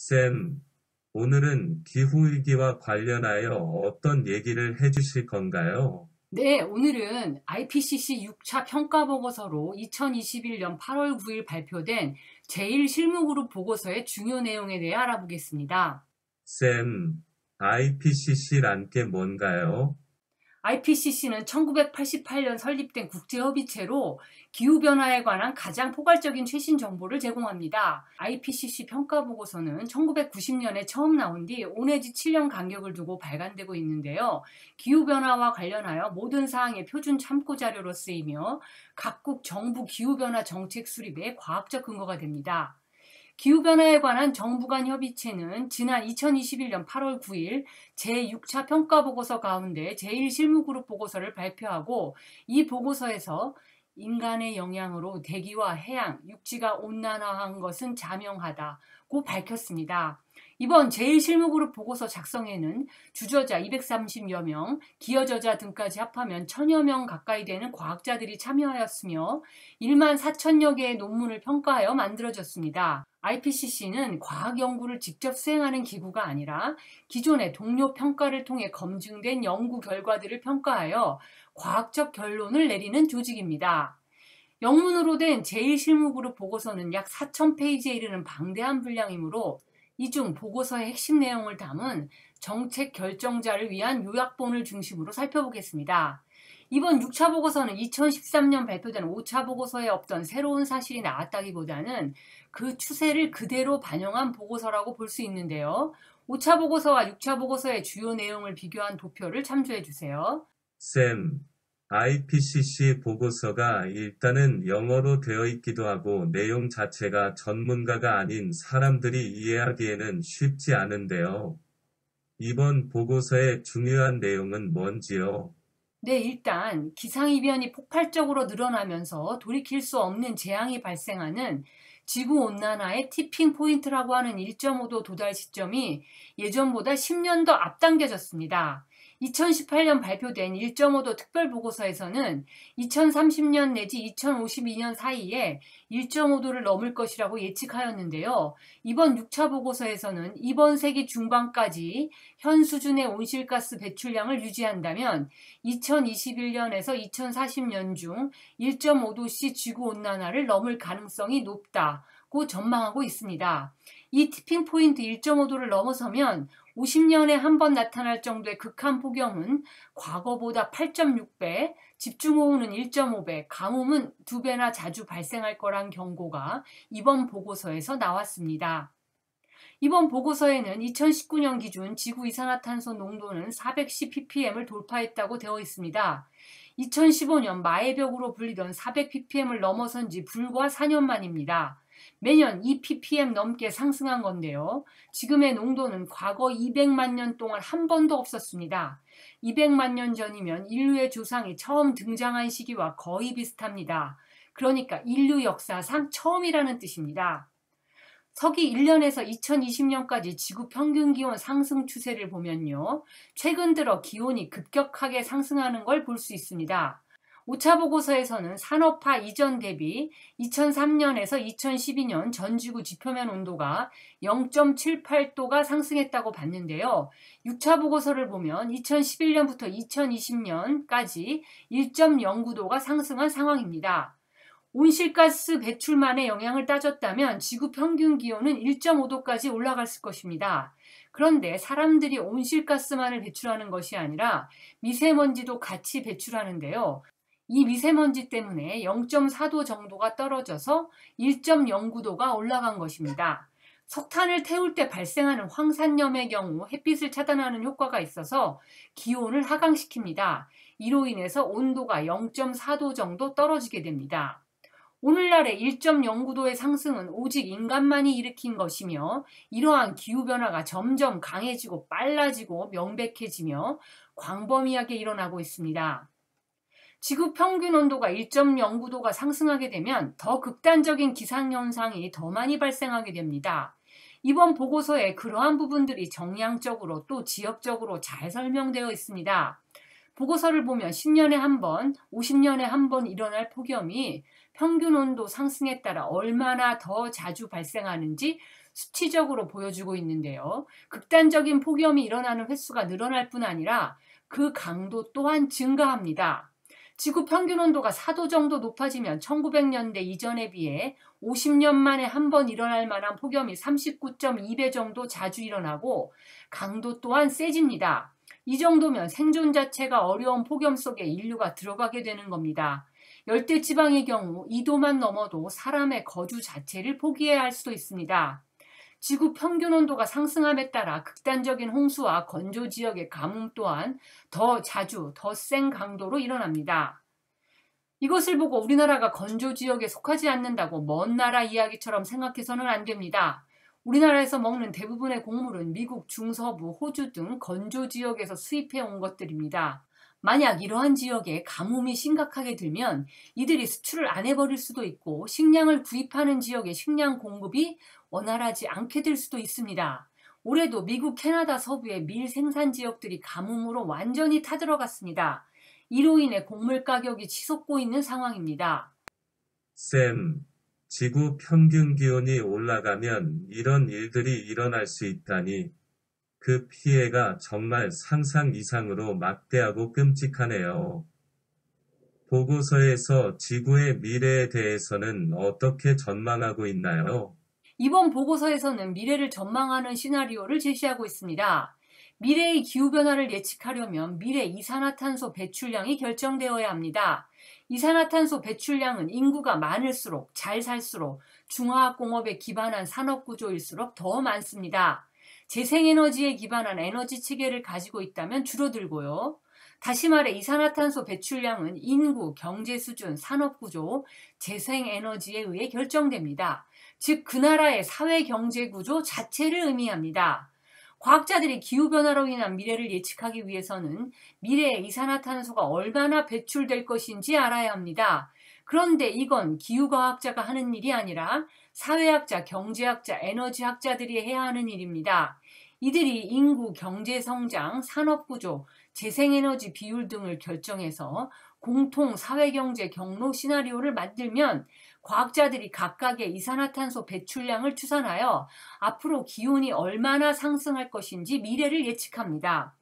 쌤, 오늘은 기후위기와 관련하여 어떤 얘기를 해주실 건가요? 네, 오늘은 IPCC 6차 평가보고서로 2021년 8월 9일 발표된 제1실무그룹 보고서의 중요 내용에 대해 알아보겠습니다. 쌤, IPCC란 게 뭔가요? IPCC는 1988년 설립된 국제협의체로 기후변화에 관한 가장 포괄적인 최신 정보를 제공합니다. IPCC 평가보고서는 1990년에 처음 나온 뒤 5 내지 7년 간격을 두고 발간되고 있는데요. 기후변화와 관련하여 모든 사항의 표준 참고 자료로 쓰이며 각국 정부 기후변화 정책 수립에 과학적 근거가 됩니다. 기후변화에 관한 정부 간 협의체는 지난 2021년 8월 9일 제6차 평가보고서 가운데 제1실무그룹 보고서를 발표하고 이 보고서에서 인간의 영향으로 대기와 해양, 육지가 온난화한 것은 자명하다고 밝혔습니다. 이번 제1실무그룹 보고서 작성에는 주저자 230여 명, 기여저자 등까지 합하면 1000여 명 가까이 되는 과학자들이 참여하였으며 1만 4천여 개의 논문을 평가하여 만들어졌습니다. IPCC는 과학 연구를 직접 수행하는 기구가 아니라 기존의 동료 평가를 통해 검증된 연구 결과들을 평가하여 과학적 결론을 내리는 조직입니다. 영문으로 된 제1실무그룹 보고서는 약 4,000페이지에 이르는 방대한 분량이므로 이 중 보고서의 핵심 내용을 담은 정책 결정자를 위한 요약본을 중심으로 살펴보겠습니다. 이번 6차 보고서는 2013년 발표된 5차 보고서에 없던 새로운 사실이 나왔다기보다는 그 추세를 그대로 반영한 보고서라고 볼 수 있는데요. 5차 보고서와 6차 보고서의 주요 내용을 비교한 도표를 참조해 주세요. 쌤, IPCC 보고서가 일단은 영어로 되어 있기도 하고 내용 자체가 전문가가 아닌 사람들이 이해하기에는 쉽지 않은데요. 이번 보고서의 중요한 내용은 뭔지요? 네, 일단 기상이변이 폭발적으로 늘어나면서 돌이킬 수 없는 재앙이 발생하는 지구온난화의 티핑 포인트라고 하는 1.5도 도달 시점이 예전보다 10년 더 앞당겨졌습니다. 2018년 발표된 1.5도 특별보고서에서는 2030년 내지 2052년 사이에 1.5도를 넘을 것이라고 예측하였는데요. 이번 6차 보고서에서는 이번 세기 중반까지 현 수준의 온실가스 배출량을 유지한다면 2021년에서 2040년 중 1.5도씨 지구온난화를 넘을 가능성이 높다고 전망하고 있습니다. 이 티핑포인트 1.5도를 넘어서면 50년에 한 번 나타날 정도의 극한 폭염은 과거보다 8.6배, 집중호우는 1.5배, 가뭄은 2배나 자주 발생할 거란 경고가 이번 보고서에서 나왔습니다. 이번 보고서에는 2019년 기준 지구 이산화탄소 농도는 410ppm을 돌파했다고 되어 있습니다. 2015년 마의 벽으로 불리던 400ppm을 넘어선 지 불과 4년 만입니다. 매년 2ppm 넘게 상승한 건데요. 지금의 농도는 과거 200만 년 동안 한 번도 없었습니다. 200만 년 전이면 인류의 조상이 처음 등장한 시기와 거의 비슷합니다. 그러니까 인류 역사상 처음이라는 뜻입니다. 서기 1년에서 2020년까지 지구 평균 기온 상승 추세를 보면요. 최근 들어 기온이 급격하게 상승하는 걸 볼 수 있습니다. 5차 보고서에서는 산업화 이전 대비 2003년에서 2012년 전 지구 지표면 온도가 0.78도가 상승했다고 봤는데요. 6차 보고서를 보면 2011년부터 2020년까지 1.09도가 상승한 상황입니다. 온실가스 배출만의 영향을 따졌다면 지구 평균 기온은 1.5도까지 올라갔을 것입니다. 그런데 사람들이 온실가스만을 배출하는 것이 아니라 미세먼지도 같이 배출하는데요. 이 미세먼지 때문에 0.4도 정도가 떨어져서 1.09도가 올라간 것입니다. 석탄을 태울 때 발생하는 황산염의 경우 햇빛을 차단하는 효과가 있어서 기온을 하강시킵니다. 이로 인해서 온도가 0.4도 정도 떨어지게 됩니다. 오늘날의 1.09도의 상승은 오직 인간만이 일으킨 것이며 이러한 기후변화가 점점 강해지고 빨라지고 명백해지며 광범위하게 일어나고 있습니다. 지구 평균 온도가 1.09도가 상승하게 되면 더 극단적인 기상현상이 더 많이 발생하게 됩니다. 이번 보고서에 그러한 부분들이 정량적으로 또 지역적으로 잘 설명되어 있습니다. 보고서를 보면 10년에 한 번, 50년에 한 번 일어날 폭염이 평균 온도 상승에 따라 얼마나 더 자주 발생하는지 수치적으로 보여주고 있는데요. 극단적인 폭염이 일어나는 횟수가 늘어날 뿐 아니라 그 강도 또한 증가합니다. 지구 평균 온도가 4도 정도 높아지면 1900년대 이전에 비해 50년 만에 한 번 일어날 만한 폭염이 39.2배 정도 자주 일어나고 강도 또한 세집니다. 이 정도면 생존 자체가 어려운 폭염 속에 인류가 들어가게 되는 겁니다. 열대 지방의 경우 2도만 넘어도 사람의 거주 자체를 포기해야 할 수도 있습니다. 지구 평균 온도가 상승함에 따라 극단적인 홍수와 건조 지역의 가뭄 또한 더 자주, 더 센 강도로 일어납니다. 이것을 보고 우리나라가 건조 지역에 속하지 않는다고 먼 나라 이야기처럼 생각해서는 안 됩니다. 우리나라에서 먹는 대부분의 곡물은 미국 중서부, 호주 등 건조 지역에서 수입해 온 것들입니다. 만약 이러한 지역에 가뭄이 심각하게 들면 이들이 수출을 안 해버릴 수도 있고 식량을 구입하는 지역의 식량 공급이 원활하지 않게 될 수도 있습니다. 올해도 미국, 캐나다 서부의 밀 생산 지역들이 가뭄으로 완전히 타들어갔습니다. 이로 인해 곡물 가격이 치솟고 있는 상황입니다. 쌤, 지구 평균 기온이 올라가면 이런 일들이 일어날 수 있다니 그 피해가 정말 상상 이상으로 막대하고 끔찍하네요. 보고서에서 지구의 미래에 대해서는 어떻게 전망하고 있나요? 이번 보고서에서는 미래를 전망하는 시나리오를 제시하고 있습니다. 미래의 기후변화를 예측하려면 미래 이산화탄소 배출량이 결정되어야 합니다. 이산화탄소 배출량은 인구가 많을수록, 잘 살수록, 중화학공업에 기반한 산업구조일수록 더 많습니다. 재생에너지에 기반한 에너지 체계를 가지고 있다면 줄어들고요. 다시 말해 이산화탄소 배출량은 인구, 경제 수준, 산업구조, 재생에너지에 의해 결정됩니다. 즉, 그 나라의 사회경제구조 자체를 의미합니다. 과학자들이 기후변화로 인한 미래를 예측하기 위해서는 미래에 이산화탄소가 얼마나 배출될 것인지 알아야 합니다. 그런데 이건 기후과학자가 하는 일이 아니라 사회학자, 경제학자, 에너지학자들이 해야 하는 일입니다. 이들이 인구, 경제성장, 산업구조, 재생에너지 비율 등을 결정해서 공통 사회경제 경로 시나리오를 만들면 과학자들이 각각의 이산화탄소 배출량을 추산하여 앞으로 기온이 얼마나 상승할 것인지 미래를 예측합니다.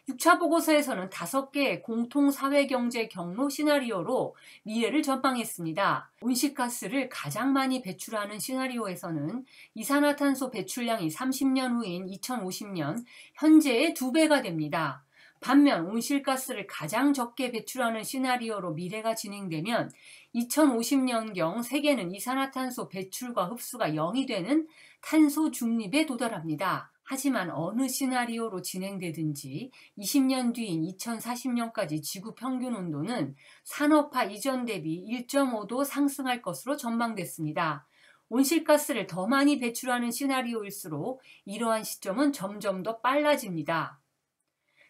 6차 보고서에서는 5개의 공통 사회경제 경로 시나리오로 미래를 전망했습니다. 온실가스를 가장 많이 배출하는 시나리오에서는 이산화탄소 배출량이 30년 후인 2050년 현재의 2배가 됩니다. 반면 온실가스를 가장 적게 배출하는 시나리오로 미래가 진행되면 2050년경 세계는 이산화탄소 배출과 흡수가 0이 되는 탄소 중립에 도달합니다. 하지만 어느 시나리오로 진행되든지 20년 뒤인 2040년까지 지구 평균 온도는 산업화 이전 대비 1.5도 상승할 것으로 전망됐습니다. 온실가스를 더 많이 배출하는 시나리오일수록 이러한 시점은 점점 더 빨라집니다.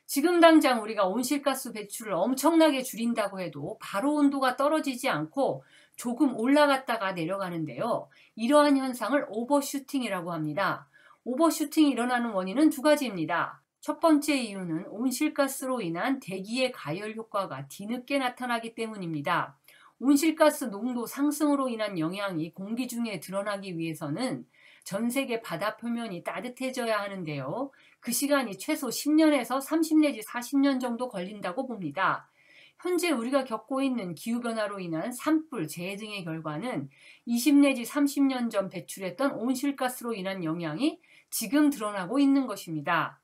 지금 당장 우리가 온실가스 배출을 엄청나게 줄인다고 해도 바로 온도가 떨어지지 않고 조금 올라갔다가 내려가는데요. 이러한 현상을 오버슈팅이라고 합니다. 오버슈팅이 일어나는 원인은 2가지입니다. 첫 번째 이유는 온실가스로 인한 대기의 가열 효과가 뒤늦게 나타나기 때문입니다. 온실가스 농도 상승으로 인한 영향이 공기 중에 드러나기 위해서는 전 세계 바다 표면이 따뜻해져야 하는데요. 그 시간이 최소 10년에서 30 내지 40년 정도 걸린다고 봅니다. 현재 우리가 겪고 있는 기후변화로 인한 산불, 재해 등의 결과는 20 내지 30년 전 배출했던 온실가스로 인한 영향이 지금 드러나고 있는 것입니다.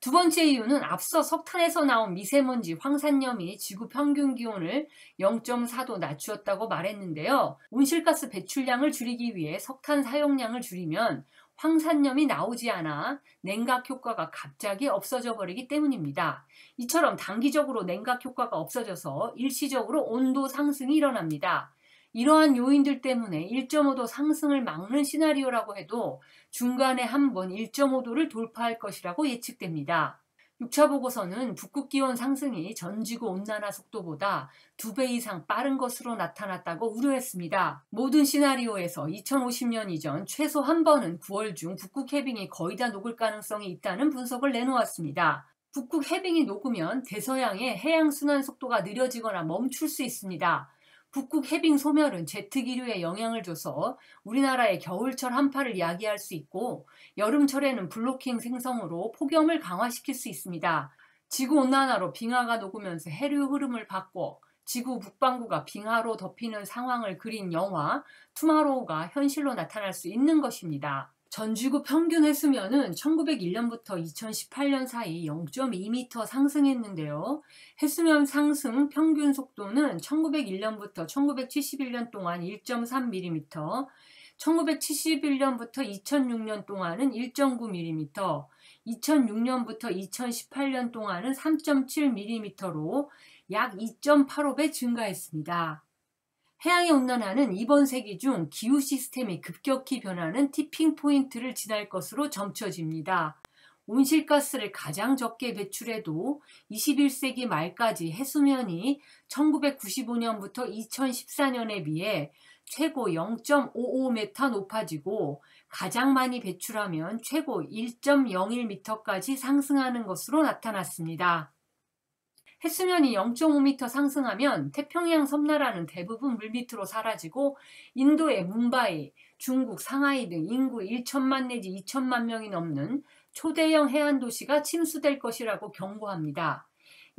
2번째 이유는 앞서 석탄에서 나온 미세먼지, 황산염이 지구 평균 기온을 0.4도 낮추었다고 말했는데요. 온실가스 배출량을 줄이기 위해 석탄 사용량을 줄이면 황산염이 나오지 않아 냉각 효과가 갑자기 없어져 버리기 때문입니다. 이처럼 단기적으로 냉각 효과가 없어져서 일시적으로 온도 상승이 일어납니다. 이러한 요인들 때문에 1.5도 상승을 막는 시나리오라고 해도 중간에 한번 1.5도를 돌파할 것이라고 예측됩니다. 6차 보고서는 북극 기온 상승이 전 지구 온난화 속도보다 2배 이상 빠른 것으로 나타났다고 우려했습니다. 모든 시나리오에서 2050년 이전 최소 한 번은 9월 중 북극 해빙이 거의 다 녹을 가능성이 있다는 분석을 내놓았습니다. 북극 해빙이 녹으면 대서양의 해양 순환 속도가 느려지거나 멈출 수 있습니다. 북극 해빙 소멸은 제트기류에 영향을 줘서 우리나라의 겨울철 한파를 야기할 수 있고 여름철에는 블로킹 생성으로 폭염을 강화시킬 수 있습니다. 지구온난화로 빙하가 녹으면서 해류 흐름을 바꿔 지구 북반구가 빙하로 덮이는 상황을 그린 영화 투마로우가 현실로 나타날 수 있는 것입니다. 전 지구 평균 해수면은 1901년부터 2018년 사이 0.2m 상승했는데요. 해수면 상승 평균 속도는 1901년부터 1971년 동안 1.3mm, 1971년부터 2006년 동안은 1.9mm, 2006년부터 2018년 동안은 3.7mm로 약 2.85배 증가했습니다. 해양의 온난화는 이번 세기 중 기후 시스템이 급격히 변하는 티핑 포인트를 지날 것으로 점쳐집니다. 온실가스를 가장 적게 배출해도 21세기 말까지 해수면이 1995년부터 2014년에 비해 최고 0.55m 높아지고 가장 많이 배출하면 최고 1.01m까지 상승하는 것으로 나타났습니다. 해수면이 0.5m 상승하면 태평양 섬나라는 대부분 물밑으로 사라지고 인도의 뭄바이, 중국 상하이 등 인구 1천만 내지 2천만 명이 넘는 초대형 해안 도시가 침수될 것이라고 경고합니다.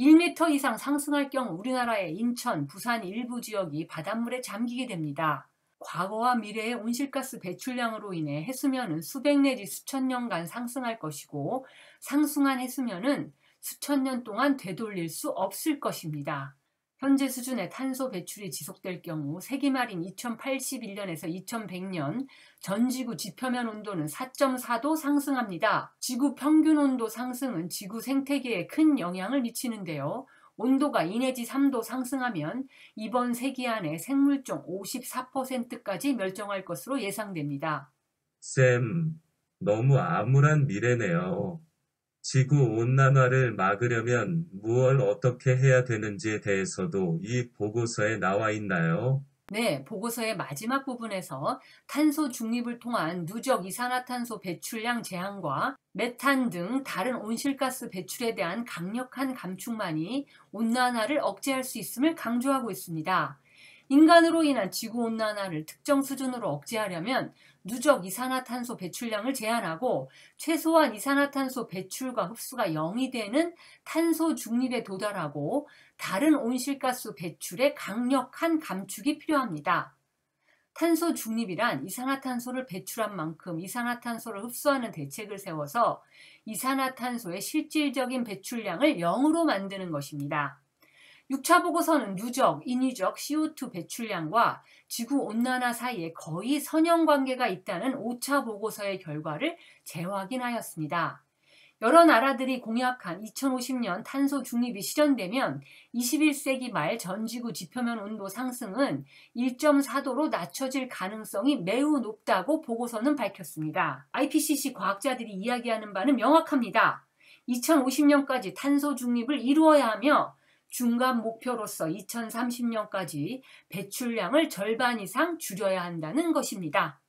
1m 이상 상승할 경우 우리나라의 인천, 부산 일부 지역이 바닷물에 잠기게 됩니다. 과거와 미래의 온실가스 배출량으로 인해 해수면은 수백 내지 수천 년간 상승할 것이고 상승한 해수면은 수천 년 동안 되돌릴 수 없을 것입니다. 현재 수준의 탄소 배출이 지속될 경우 세기 말인 2081년에서 2100년 전 지구 지표면 온도는 4.4도 상승합니다. 지구 평균 온도 상승은 지구 생태계에 큰 영향을 미치는데요. 온도가 2 내지 3도 상승하면 이번 세기 안에 생물종 54%까지 멸종할 것으로 예상됩니다. 쌤, 너무 암울한 미래네요. 지구온난화를 막으려면 무엇을 어떻게 해야 되는지에 대해서도 이 보고서에 나와 있나요? 네, 보고서의 마지막 부분에서 탄소 중립을 통한 누적 이산화탄소 배출량 제한과 메탄 등 다른 온실가스 배출에 대한 강력한 감축만이 온난화를 억제할 수 있음을 강조하고 있습니다. 인간으로 인한 지구온난화를 특정 수준으로 억제하려면 누적 이산화탄소 배출량을 제한하고 최소한 이산화탄소 배출과 흡수가 0이 되는 탄소 중립에 도달하고 다른 온실가스 배출의 강력한 감축이 필요합니다. 탄소 중립이란 이산화탄소를 배출한 만큼 이산화탄소를 흡수하는 대책을 세워서 이산화탄소의 실질적인 배출량을 0으로 만드는 것입니다. 6차 보고서는 누적, 인위적 CO2 배출량과 지구온난화 사이에 거의 선형관계가 있다는 5차 보고서의 결과를 재확인하였습니다. 여러 나라들이 공약한 2050년 탄소 중립이 실현되면 21세기 말 전 지구 지표면 온도 상승은 1.4도로 낮춰질 가능성이 매우 높다고 보고서는 밝혔습니다. IPCC 과학자들이 이야기하는 바는 명확합니다. 2050년까지 탄소 중립을 이루어야 하며 중간 목표로서 2030년까지 배출량을 절반 이상 줄여야 한다는 것입니다.